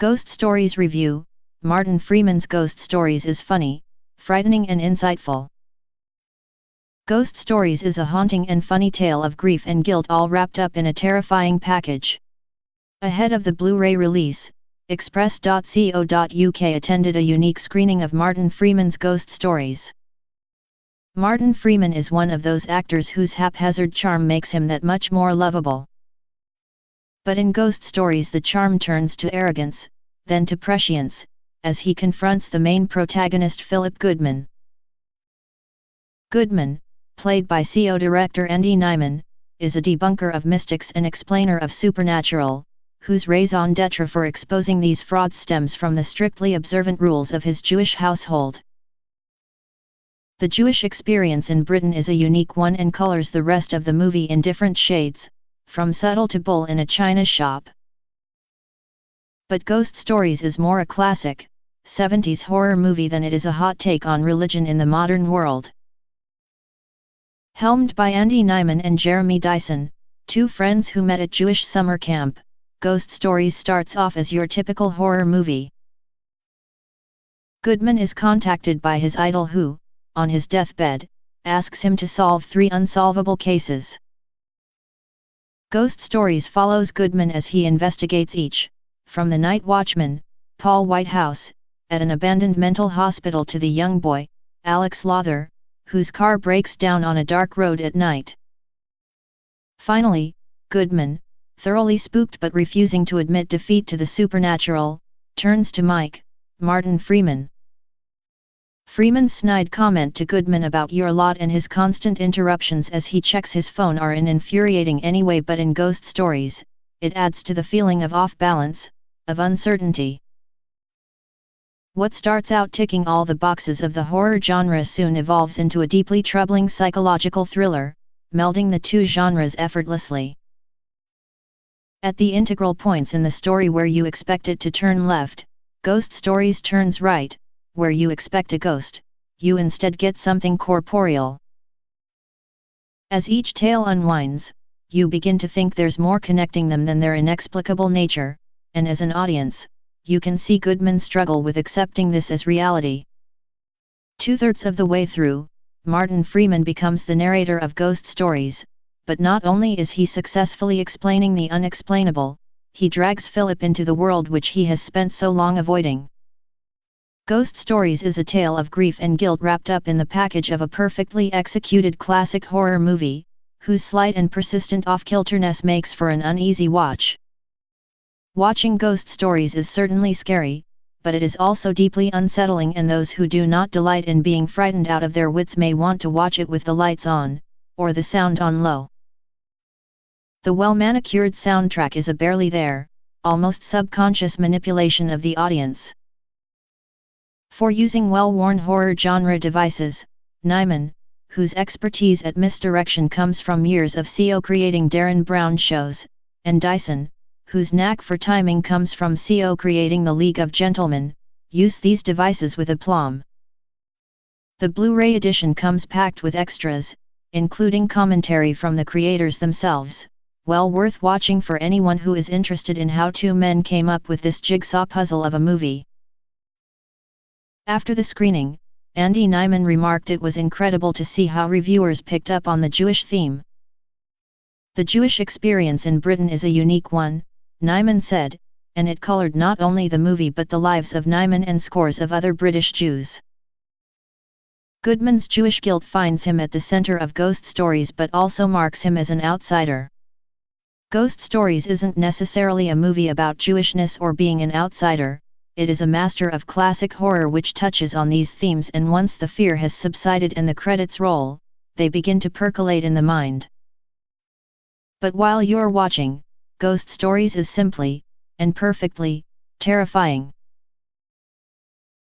Ghost Stories Review. Martin Freeman's Ghost Stories is funny, frightening and insightful. Ghost Stories is a haunting and funny tale of grief and guilt all wrapped up in a terrifying package. Ahead of the Blu-ray release, Express.co.uk attended a unique screening of Martin Freeman's Ghost Stories. Martin Freeman is one of those actors whose haphazard charm makes him that much more lovable. But in Ghost Stories the charm turns to arrogance, then to prescience, as he confronts the main protagonist Phillip Goodman.Goodman, played by CO director Andy Nyman, is a debunker of mystics and explainer of supernatural, whose raison d'etre for exposing these frauds stems from the strictly observant rules of his Jewish household. The Jewish experience in Britain is a unique one and colors the rest of the movie in different shades, from subtle to bull in a china shop. But Ghost Stories is more a classic, 70s horror movie than it is a hot take on religion in the modern world. Helmed by Andy Nyman and Jeremy Dyson, two friends who met at Jewish summer camp, Ghost Stories starts off as your typical horror movie. Goodman is contacted by his idol who, on his deathbed, asks him to solve 3 unsolvable cases. Ghost Stories follows Goodman as he investigates each, from the night watchman, Paul Whitehouse, at an abandoned mental hospital to the young boy, Alex Lawther, whose car breaks down on a dark road at night. Finally, Goodman, thoroughly spooked but refusing to admit defeat to the supernatural, turns to Mike, Martin Freeman. Freeman's snide comment to Goodman about your lot and his constant interruptions as he checks his phone are infuriating anyway, but in Ghost Stories, it adds to the feeling of off-balance, of uncertainty. What starts out ticking all the boxes of the horror genre soon evolves into a deeply troubling psychological thriller, melding the two genres effortlessly. At the integral points in the story where you expect it to turn left, Ghost Stories turns right. Where you expect a ghost, you instead get something corporeal. As each tale unwinds, you begin to think there's more connecting them than their inexplicable nature, and as an audience, you can see Goodman struggle with accepting this as reality. 2/3 of the way through, Martin Freeman becomes the narrator of Ghost Stories, but not only is he successfully explaining the unexplainable, he drags Phillip into the world which he has spent so long avoiding. Ghost Stories is a tale of grief and guilt wrapped up in the package of a perfectly executed classic horror movie, whose slight and persistent off-kilterness makes for an uneasy watch. Watching Ghost Stories is certainly scary, but it is also deeply unsettling, and those who do not delight in being frightened out of their wits may want to watch it with the lights on, or the sound on low. The well-manicured soundtrack is a barely there, almost subconscious manipulation of the audience. For using well-worn horror genre devices, Nyman, whose expertise at misdirection comes from years of CO creating Darren Brown shows, and Dyson, whose knack for timing comes from CO creating The League of Gentlemen, use these devices with aplomb. The Blu-ray edition comes packed with extras, including commentary from the creators themselves, well worth watching for anyone who is interested in how two men came up with this jigsaw puzzle of a movie. After the screening, Andy Nyman remarked it was incredible to see how reviewers picked up on the Jewish theme. The Jewish experience in Britain is a unique one, Nyman said, and it colored not only the movie but the lives of Nyman and scores of other British Jews. Goodman's Jewish guilt finds him at the center of Ghost Stories but also marks him as an outsider. Ghost Stories isn't necessarily a movie about Jewishness or being an outsider. It is a master of classic horror which touches on these themes, and once the fear has subsided and the credits roll, they begin to percolate in the mind. But while you're watching, Ghost Stories is simply, and perfectly, terrifying.